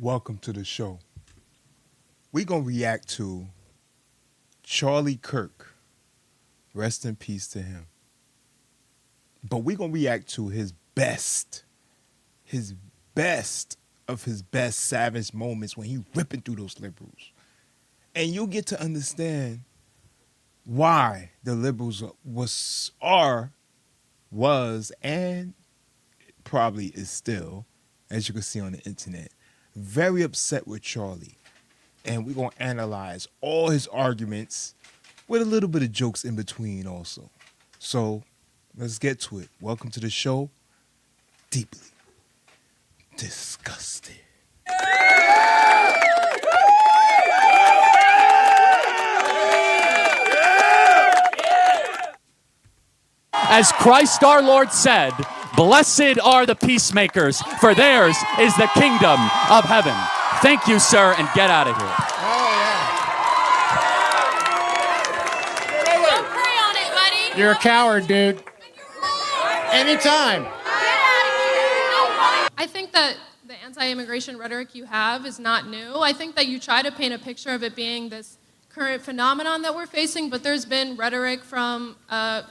Welcome to the show. We're going to react to Charlie Kirk. Rest in peace to him. But we're going to react to his best of his best savage moments when he ripping through those liberals. And you'll get to understand why the liberals was, and probably is still, as you can see on the internet, very upset with Charlie. And we're going to analyze all his arguments with a little bit of jokes in between also. So let's get to it. Welcome to the show. Deeply disgusted. As Christ our Lord said, "Blessed are the peacemakers, for theirs is the kingdom of heaven." Thank you, sir, and get out of here. Don't pray on it, buddy. You're a coward, dude. Anytime. I think that the anti-immigration rhetoric you have is not new. I think that you try to paint a picture of it being this current phenomenon that we're facing, but there's been rhetoric from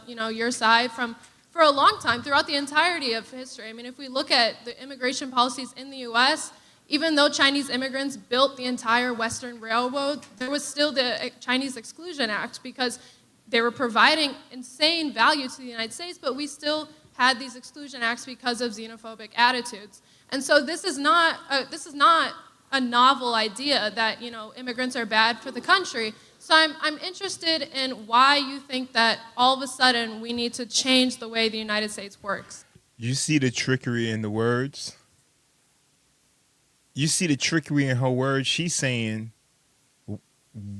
your side for a long time, throughout the entirety of history. I mean, if we look at the immigration policies in the U.S., even though Chinese immigrants built the entire Western Railroad, there was still the Chinese Exclusion Act because they were providing insane value to the United States, but we still had these exclusion acts because of xenophobic attitudes. And so this is not a novel idea that immigrants are bad for the country. So I'm interested in why you think that all of a sudden we need to change the way the United States works. You see the trickery in the words? You see the trickery in her words? She's saying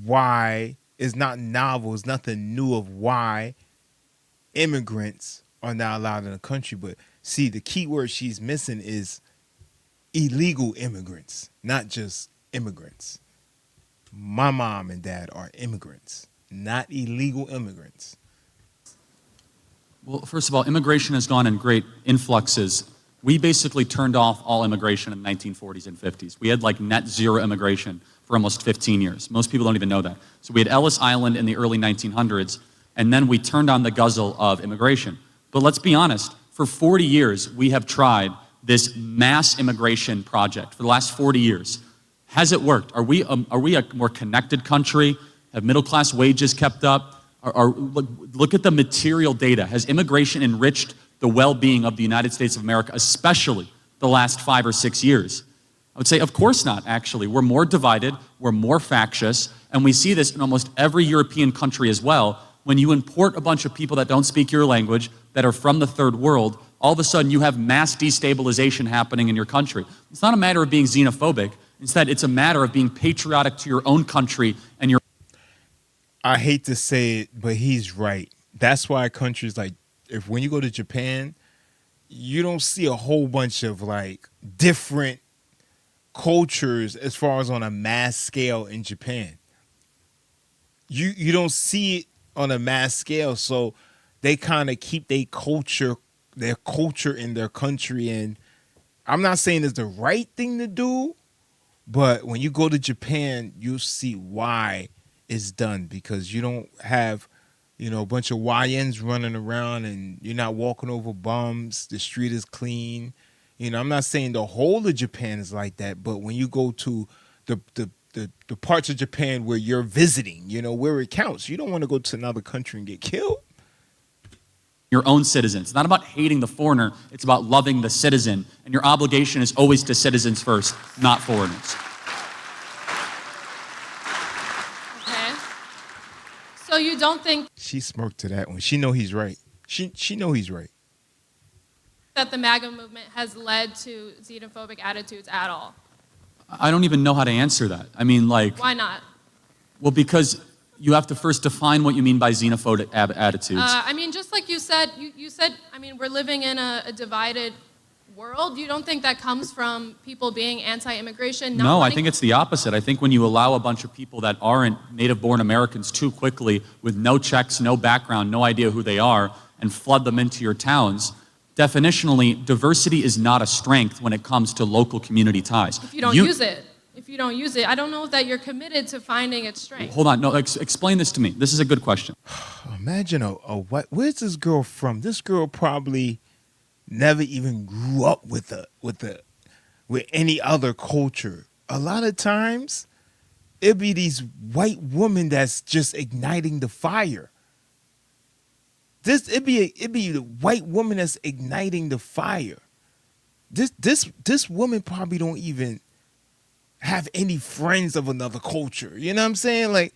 why it's not novel, it's nothing new of why immigrants are not allowed in the country. But see, the key word she's missing is illegal immigrants, not just immigrants. My mom and dad are immigrants, not illegal immigrants. Well, first of all, immigration has gone in great influxes. We basically turned off all immigration in the 1940s and 50s. We had like net zero immigration for almost 15 years. Most people don't even know that. So we had Ellis Island in the early 1900s, and then we turned on the guzzle of immigration. But let's be honest, for 40 years, we have tried this mass immigration project for the last 40 years. Has it worked? Are we a more connected country? Have middle-class wages kept up? Look at the material data. Has immigration enriched the well-being of the United States of America, especially the last 5 or 6 years? I would say, of course not, actually. We're more divided, we're more factious, and we see this in almost every European country as well. When you import a bunch of people that don't speak your language, that are from the third world, all of a sudden you have mass destabilization happening in your country. It's not a matter of being xenophobic. Instead, it's a matter of being patriotic to your own country and your... I hate to say it, but he's right. That's why countries like, when you go to Japan, you don't see a whole bunch of like different cultures as far as on a mass scale in Japan. You don't see it on a mass scale, so they kind of keep their culture in their country. And I'm not saying it's the right thing to do, but when you go to Japan, you'll see why it's done, because you don't have a bunch of YNs running around and you're not walking over bums. The street is clean. I'm not saying the whole of Japan is like that, but when you go to the parts of Japan where you're visiting, where it counts, you don't want to go to another country and get killed. Your own citizens. It's not about hating the foreigner, it's about loving the citizen. And your obligation is always to citizens first, not foreigners. So you don't think She smirked to that one. She know he's right. She know he's right. that the MAGA movement has led to xenophobic attitudes at all? I don't even know how to answer that. I mean, like... Why not? Well, because you have to first define what you mean by xenophobic attitudes. I mean, just like you said, we're living in a divided world. You don't think that comes from people being anti-immigration? No, I think it's the opposite. I think when you allow a bunch of people that aren't native-born Americans too quickly with no checks, no background, no idea who they are, and flood them into your towns, definitionally, diversity is not a strength when it comes to local community ties. If you don't use it. If you don't use it, I don't know that you're committed to finding its strength. Hold on, no, explain this to me. This is a good question. Imagine where's this girl from? This girl probably never even grew up with any other culture. A lot of times, it'd be these white women that's just igniting the fire. It'd be the white woman that's igniting the fire. This woman probably don't even have any friends of another culture. You know what I'm saying? Like,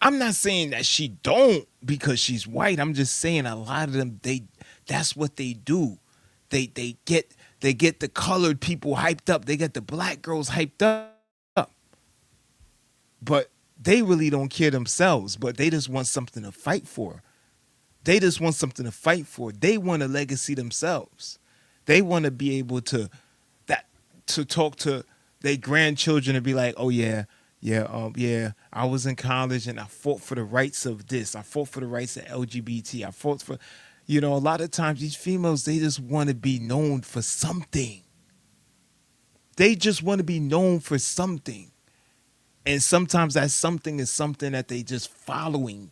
I'm not saying that she don't because she's white. I'm just saying a lot of them, that's what they do. They get the colored people hyped up. They get the black girls hyped up. But they really don't care themselves, but they just want something to fight for. They want a legacy themselves. They want to be able to talk to their grandchildren and be like, oh yeah, I was in college and I fought for the rights of this. I fought for the rights of LGBT. I fought for, a lot of times these females, they just want to be known for something. They just want to be known for something. And sometimes that something is something that they just following.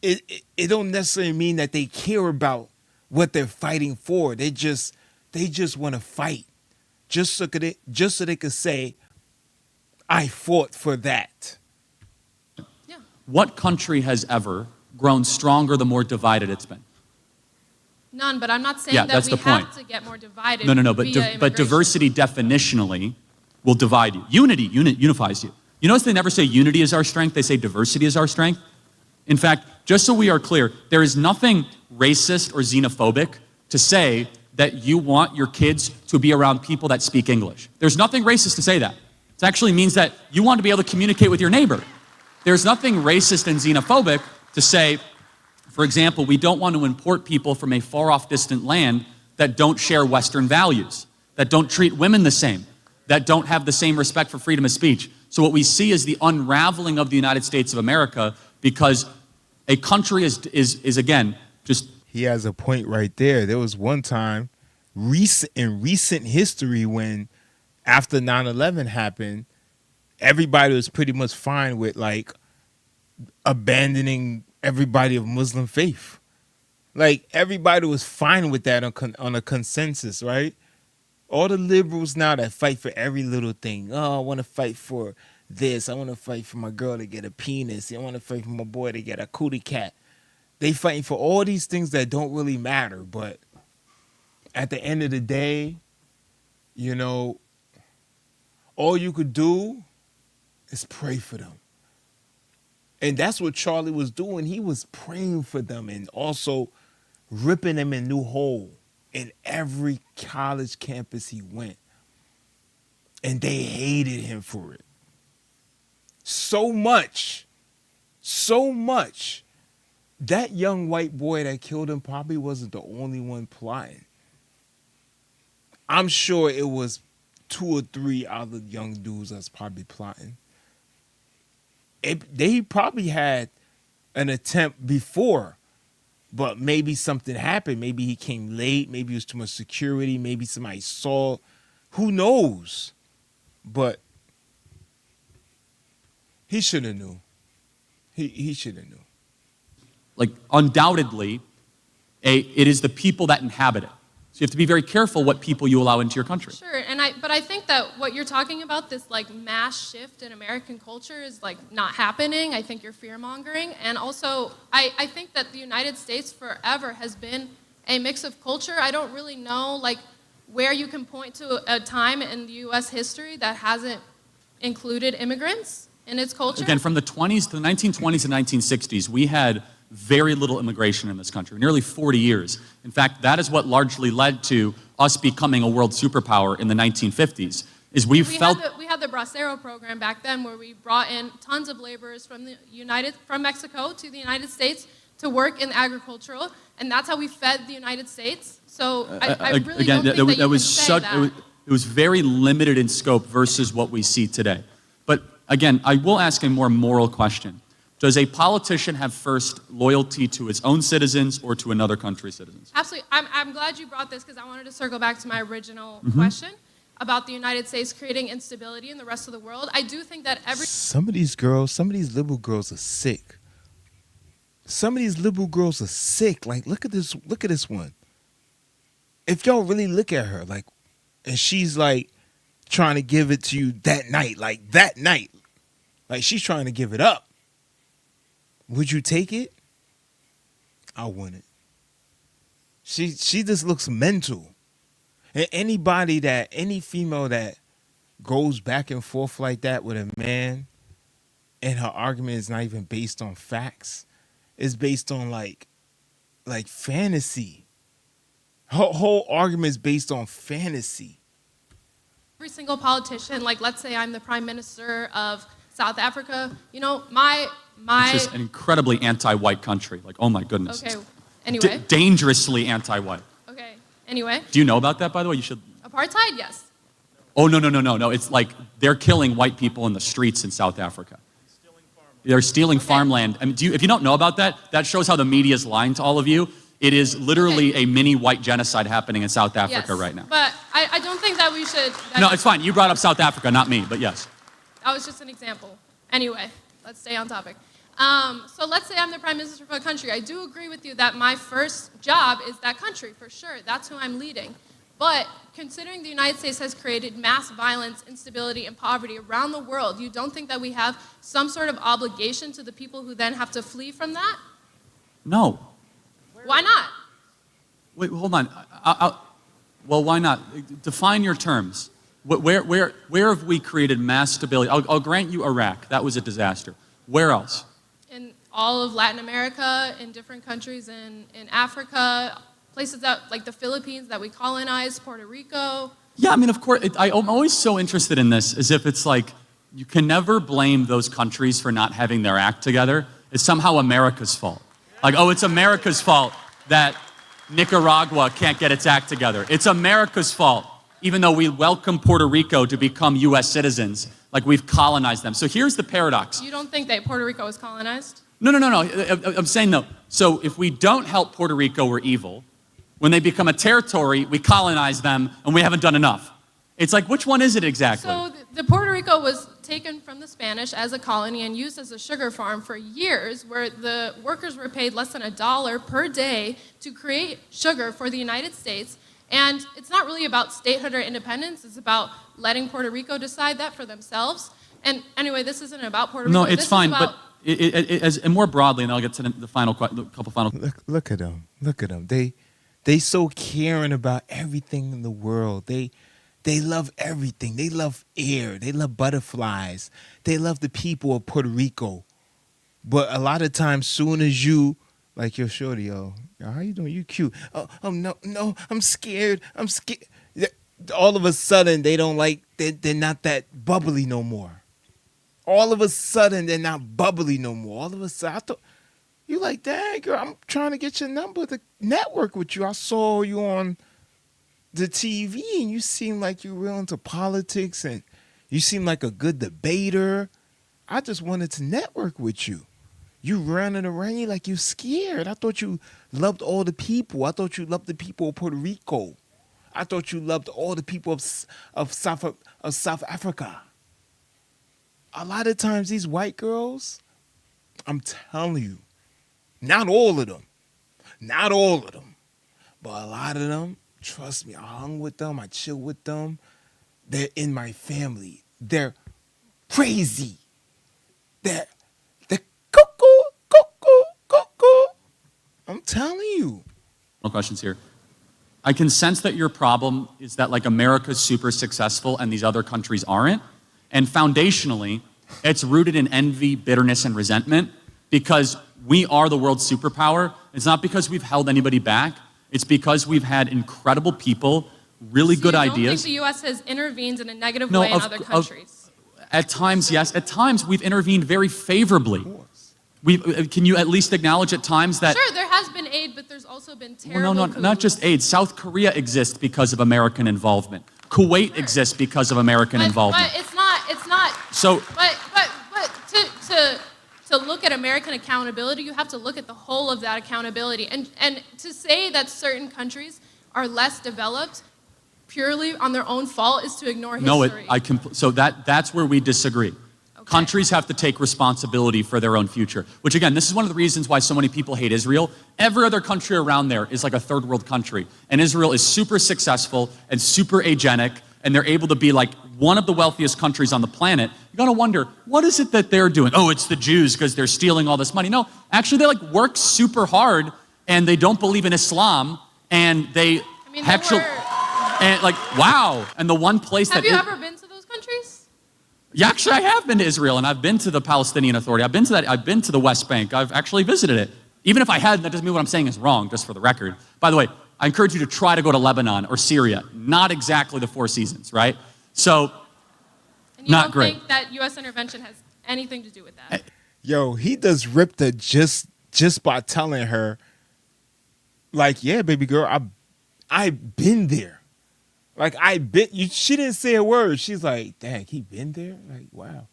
It don't necessarily mean that they care about what they're fighting for. They just want to fight. Just so they could say, I fought for that. Yeah. What country has ever grown stronger the more divided it's been? None, but I'm not saying Yeah, that that's we the point. have to get more divided. No, via but immigration. diversity definitionally will divide you. Unity unifies you. You notice they never say unity is our strength, they say diversity is our strength. In fact, just so we are clear, there is nothing racist or xenophobic to say that you want your kids to be around people that speak English. There's nothing racist to say that. It actually means that you want to be able to communicate with your neighbor. There's nothing racist and xenophobic to say, for example, we don't want to import people from a far-off distant land that don't share Western values, that don't treat women the same, that don't have the same respect for freedom of speech. So what we see is the unraveling of the United States of America because a country is again, just... He has a point right there. There was one time in recent history when after 9/11 happened, everybody was pretty much fine with like abandoning everybody of Muslim faith. Like everybody was fine with that on a consensus, right? All the liberals now that fight for every little thing. Oh, I want to fight for this. I want to fight for my girl to get a penis. I want to fight for my boy to get a cootie cat. They fighting for all these things that don't really matter. But at the end of the day, all you could do is pray for them. And that's what Charlie was doing. He was praying for them and also ripping them a new hole in every college campus he went. And they hated him for it. So much. That young white boy that killed him probably wasn't the only one plotting. I'm sure it was 2 or 3 other young dudes that's probably plotting. They probably had an attempt before, but maybe something happened. Maybe he came late. Maybe it was too much security. Maybe somebody saw. Who knows? But he should have knew. He should have knew. Like, undoubtedly, it is the people that inhabit it. So you have to be very careful what people you allow into your country. Sure, but I think that what you're talking about, this like mass shift in American culture is like not happening. I think you're fear-mongering. And also, I think that the United States forever has been a mix of culture. I don't really know like where you can point to a time in the U.S. history that hasn't included immigrants in its culture. Again, from the 1920s and 1960s, we had very little immigration in this country, nearly 40 years. In fact, that is what largely led to us becoming a world superpower in the 1950s, is we had the Bracero program back then where we brought in tons of laborers from Mexico to the United States to work in agricultural, and that's how we fed the United States. So I really again, don't think that you can was say that. It was very limited in scope versus what we see today. But again, I will ask a more moral question. Does a politician have first loyalty to his own citizens or to another country's citizens? Absolutely. I'm glad you brought this because I wanted to circle back to my original question about the United States creating instability in the rest of the world. I do think that Some of these liberal girls are sick. Some of these liberal girls are sick. Like, look at this one. If y'all really look at her, like, and she's like trying to give it to you that night. Like she's trying to give it up. Would you take it? I wouldn't. She just looks mental. And any female that goes back and forth like that with a man and her argument is not even based on facts, it's based on like fantasy. Her whole argument is based on fantasy. every single politician, like let's say I'm the Prime Minister of South Africa, you know, my Which is an incredibly anti-white country. Like, oh my goodness. Okay, anyway. Dangerously anti-white. Okay, anyway. Do you know about that, by the way? You should. Apartheid, yes. Oh, no. It's like they're killing white people in the streets in South Africa. They're stealing farmland. I mean, if you don't know about that, that shows how the media is lying to all of you. It is literally a mini white genocide happening in South Africa Yes, right now. But I don't think that we should... No, it's fine. You brought up South Africa, not me, but yes. That was just an example. Anyway, let's stay on topic. So let's say I'm the Prime Minister of a country. I do agree with you that my first job is that country, for sure. That's who I'm leading. But considering the United States has created mass violence, instability, and poverty around the world, you don't think that we have some sort of obligation to the people who then have to flee from that? No. Why not? Wait, hold on. Well, why not? Define your terms. Where have we created mass stability? I'll grant you Iraq. That was a disaster. Where else? In all of Latin America, in different countries in Africa, places that, like the Philippines that we colonized, Puerto Rico. Yeah, I mean, of course, I'm always so interested in this, as if it's like, you can never blame those countries for not having their act together. It's somehow America's fault. Like, oh, it's America's fault that Nicaragua can't get its act together. It's America's fault, even though we welcome Puerto Rico to become U.S. citizens, like we've colonized them. So here's the paradox. You don't think that Puerto Rico was colonized? No. I'm saying no. So if we don't help Puerto Rico, we're evil. When they become a territory, we colonize them, and we haven't done enough. It's like, which one is it exactly? So the Puerto Rico was taken from the Spanish as a colony and used as a sugar farm for years, where the workers were paid less than $1 per day to create sugar for the United States. And it's not really about statehood or independence. It's about letting Puerto Rico decide that for themselves. And anyway, this isn't about Puerto Rico. No, it's this fine, is about... but and more broadly, and then I'll get to the couple final. Look at them. Look at them. They so caring about everything in the world. They love everything. They love air. They love butterflies. They love the people of Puerto Rico. But a lot of times, soon as you, like, yo, shorty, yo, how you doing? You cute. Oh, no, I'm scared. All of a sudden, they don't like, they're not that bubbly no more. All of a sudden, they're not bubbly no more. All of a sudden, I thought, you like, dang, girl, I'm trying to get your number to network with you. I saw you on the TV, and you seem like you're real into politics, and you seem like a good debater. I just wanted to network with you. You running around like you scared. I thought you loved all the people. I thought you loved the people of Puerto Rico. I thought you loved all the people of South Africa. A lot of times, these white girls, I'm telling you, not all of them, but a lot of them, trust me, I hung with them, I chill with them. They're in my family. They're crazy. They're cuckoo. I'm telling you. No questions here. I can sense that your problem is that, like, America's super successful and these other countries aren't. And foundationally, it's rooted in envy, bitterness, and resentment, because we are the world's superpower. It's not because we've held anybody back. It's because we've had incredible people, really good ideas. You don't think the U.S. has intervened in a negative way in other countries? At times, yes. At times, we've intervened very favorably. Can you at least acknowledge at times that... Sure, there has been aid, but there's also been terrible Well, no, not just aid. South Korea exists because of American involvement. Kuwait exists because of American involvement. But it's not. So... But to to look at American accountability, you have to look at the whole of that accountability. And to say that certain countries are less developed purely on their own fault is to ignore history. So that's where we disagree. Okay. Countries have to take responsibility for their own future, which again, this is one of the reasons why so many people hate Israel. Every other country around there is like a third world country, and Israel is super successful and super agenic, and they're able to be like one of the wealthiest countries on the planet. You gotta wonder, what is it that they're doing? Oh, it's the Jews because they're stealing all this money. No, actually they like work super hard, and they don't believe in Islam, and they and like, wow. And the one place Have you ever been to those countries? Yeah, actually, I have been to Israel, and I've been to the Palestinian Authority. I've been to the West Bank. I've actually visited it. Even if I hadn't, that doesn't mean what I'm saying is wrong, just for the record. By the way, I encourage you to try to go to Lebanon or Syria. Not exactly the Four Seasons, right? So, and you not don't great. think that U.S. intervention has anything to do with that? Yo, he does ripped her just by telling her, like, yeah, baby girl, I've been there. Like, she didn't say a word. She's like, dang, he been there? Like, wow.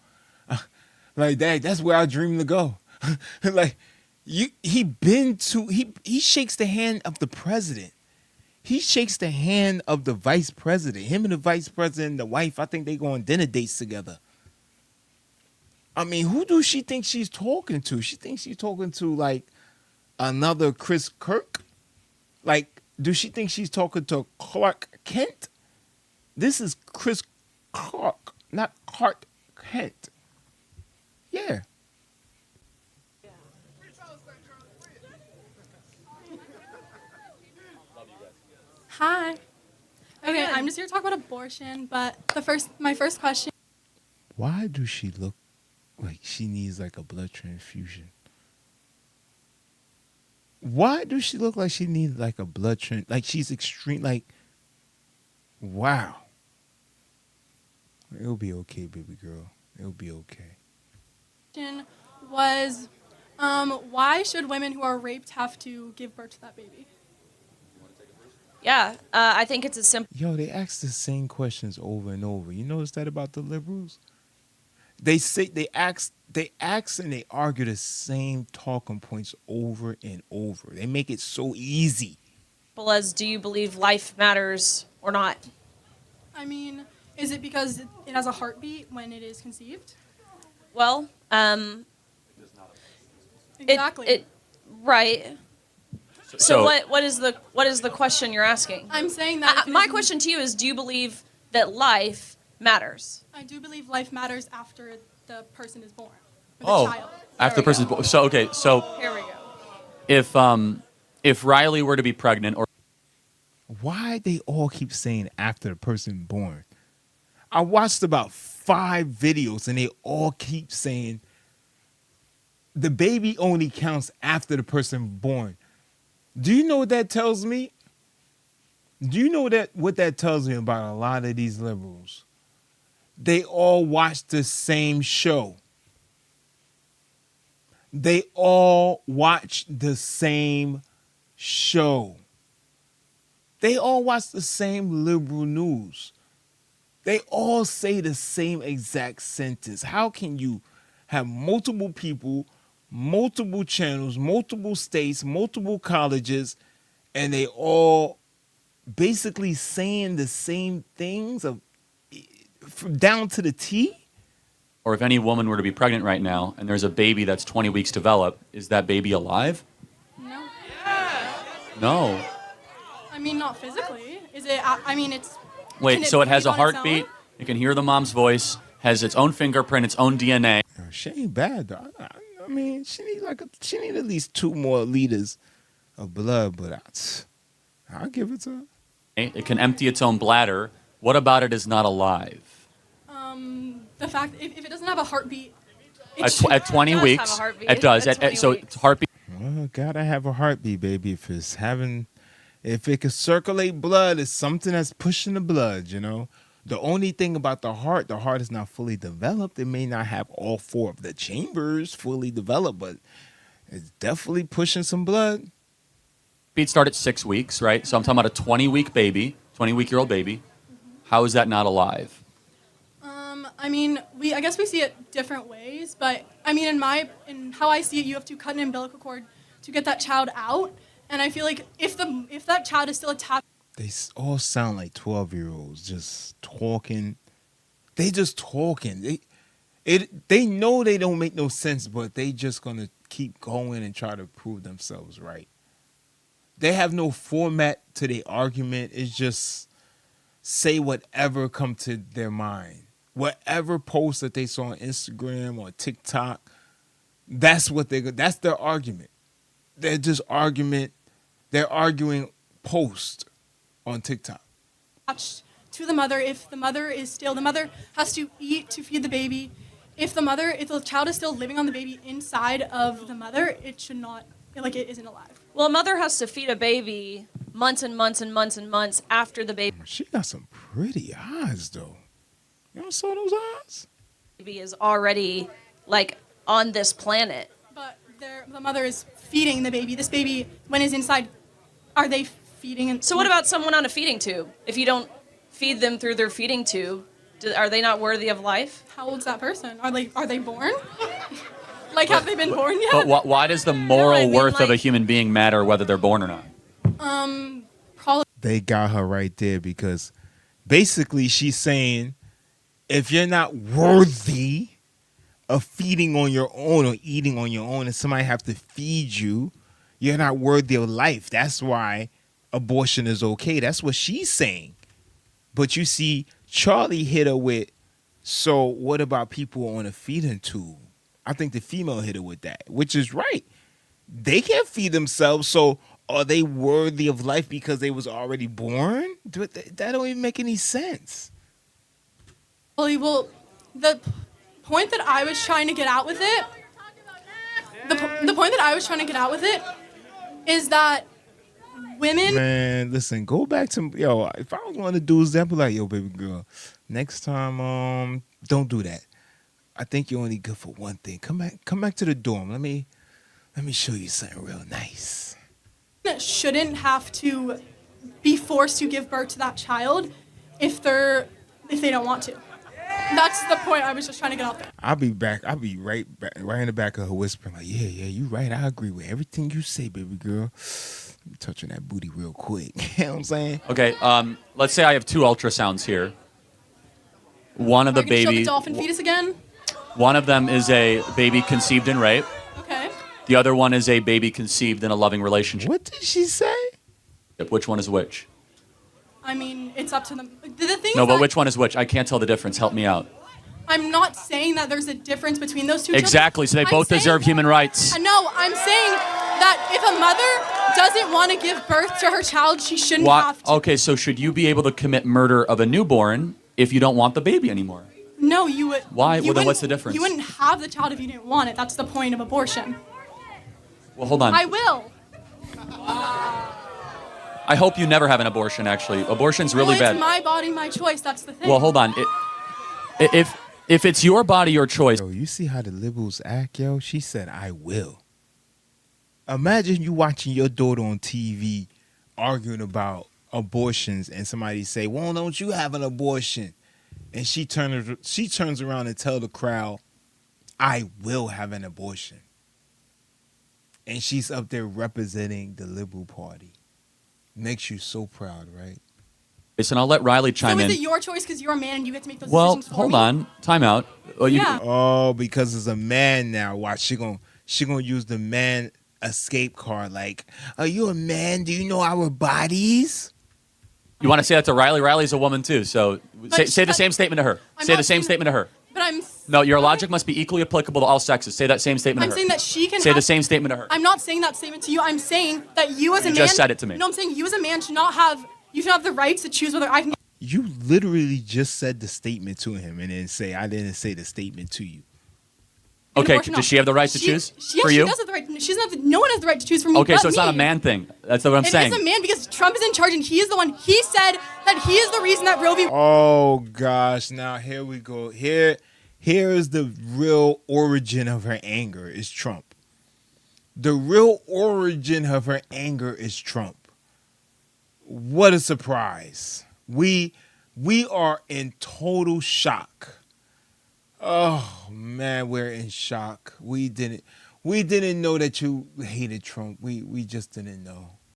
Like, dang, that's where I dream to go. Like, he shakes the hand of the president. He shakes the hand of the vice president. Him and the vice president and the wife, I think they go on dinner dates together. I mean, who do she think she's talking to? She thinks she's talking to, like, another KIRK? Like, do she think she's talking to Clark Kent? This is Chris Clark, not Clark Kent. Yeah. Hi. Okay, I'm just here to talk about abortion, but my first question. Why does she look like she needs like a blood transfusion? Why does she look like she needs like a blood transfusion? Like she's extreme, like, wow. It'll be okay, baby girl. It'll be okay. Was, why should women who are raped have to give birth to that baby? Yeah, I think it's a simple. Yo, they ask the same questions over and over. You notice that about the liberals? They ask and they argue the same talking points over and over. They make it so easy. As, do you believe life matters or not? I mean, is it because it has a heartbeat when it is conceived? Well, Exactly. Right. So what is the question you're asking? I'm saying that My question to you is, do you believe that life matters? I do believe life matters after the person is born. Or the child. After the person's born. So okay, so Here we go. if Riley were to be pregnant, or Why they all keep saying after the person born? I watched about 5 videos and they all keep saying the baby only counts after the person born. Do you know what that tells me? Do you know what that tells me about a lot of these liberals? They all watch the same show. They all watch the same show. They all watch the same liberal news. They all say the same exact sentence. How can you have multiple people, multiple channels, multiple states, multiple colleges, and they all basically saying the same things from down to the T? or if any woman were to be pregnant right now and there's a baby that's 20 weeks developed, is that baby alive? No. No. I mean, not physically. Is it? I mean, it's. Wait, so it has a breathe on its heartbeat, own? you can hear the mom's voice, has its own fingerprint, its own DNA. She ain't bad though. I mean, she need at least 2 more liters of blood, but I'll give it to her. It can empty its own bladder. What about it is not alive? The fact if it doesn't have a heartbeat. At 20 It does weeks, have a heartbeat. it does. At 20 So weeks. its heartbeat. Well, gotta have a heartbeat, baby. If it can circulate blood, it's something that's pushing the blood, you know. The only thing about the heart is not fully developed. It may not have all 4 of the chambers fully developed, but it's definitely pushing some blood. Beat start at 6 weeks, right? So I'm talking about a 20-week baby, 20-week-year-old baby. How is that not alive? I mean, I guess we see it different ways, but I mean, in how I see it, you have to cut an umbilical cord to get that child out, and I feel like if that child is still attached. They all sound like 12-year-olds just talking. They just talking. They know they don't make no sense, but they just gonna keep going and try to prove themselves right. They have no format to their argument. It's just say whatever come to their mind. Whatever post that they saw on Instagram or TikTok, that's their argument. They're just argument. They're arguing post on TikTok. To the mother, if the mother has to eat to feed the baby. If the child is still living on the baby inside of the mother, it should not, like, it isn't alive. Well, a mother has to feed a baby months and months and months and months after the She got some pretty eyes, though. You ever saw those eyes? baby is already, like, on this planet. But the mother is feeding the baby. This baby, when it's inside, are they feeding? So what about someone on a feeding tube? If you don't feed them through their feeding tube, are they not worthy of life? How old's that person? Are they born? Like, have they been born yet? But why does the moral I mean, worth of a like- human being matter whether they're born or not? Probably. They got her right there because basically she's saying if you're not worthy of feeding on your own or eating on your own and somebody have to feed you, you're not worthy of life. That's why abortion is okay. That's what she's saying. But you see, Charlie hit her with, so what about people on a feeding tube? I think the female hit her with that, which is right. They can't feed themselves, so are they worthy of life because they was already born? That don't even make any sense. Well, the point that I was trying to get out with it, the point that I was trying to get out with it is that women. Man, listen, go back to, if I was one of the dudes, I'd be like, yo, baby girl, next time, don't do that. I think you're only good for one thing. Come back to the dorm. Let me show you something real nice. Shouldn't have to be forced to give birth to that child if they don't want to. That's the point I was just trying to get out there. I'll be back. I'll be right in the back of her whispering like, yeah, you right. I agree with everything you say, baby girl. Let me touch on that booty real quick. You know what I'm saying? Okay, let's say I have 2 ultrasounds here. One of the Are you gonna show baby, the dolphin fetus again? one of them is a baby conceived in rape. Okay. The other one is a baby conceived in a loving relationship. What did she say? Which one is which? I mean, it's up to them. The thing No, is but that which one is which? I can't tell the difference. Help me out. I'm not saying that there's a difference between those two. Exactly, so they I'm both saying- deserve human rights. No, I'm saying that if a mother doesn't want to give birth to her child, she shouldn't have to. Okay, so should you be able to commit murder of a newborn if you don't want the baby anymore? No, you would. Why? you Well, then what's wouldn't- the difference? You wouldn't have the child if you didn't want it. That's the point of abortion. Well, hold on. I will. I hope you never have an abortion, actually. Abortion's really Well, bad. it's my body, my choice. That's the thing. Well, hold on. If it's your body, your choice. Yo, you see how the liberals act, yo? She said, I will. Imagine you watching your daughter on TV arguing about abortions and somebody say, well, don't you have an abortion? And she turns around and tell the crowd, I will have an abortion. And she's up there representing the Liberal Party. Makes you so proud, right? And I'll let Riley chime so in. is it your choice because you're a man and you get to make those Well, decisions for hold me? on. Time out. Yeah. Oh, because it's a man now. Watch, she gonna use the man escape card. Like, are you a man? Do you know our bodies? You want to say that to Riley? Riley's a woman too, so say the same statement to her. I'm Say not the same saying statement to her. But I'm. No, your logic must be equally applicable to all sexes. Say that same statement I'm to her. saying that she can. Say have, the same statement to her. I'm not saying that statement to you. I'm saying that you as a You man. just said it to me. No, I'm saying you as a man should not have. You should have the rights to choose whether I can. You literally just said the statement to him and then say, I didn't say the statement to you. Okay, abortion, no. does she have the right to choose Yeah, for she you? does have the right. She doesn't have no one has the right to choose for me. Okay, but so it's not a me. man thing. That's what I'm saying. It is a man because Trump is in charge and he is the one. He said that he is the reason that Roe v. Oh gosh, now here we go. Here is the real origin of her anger is Trump. The real origin of her anger is Trump. What a surprise. We are in total shock Oh man, we're in shock. We didn't know that you hated Trump. We just didn't know.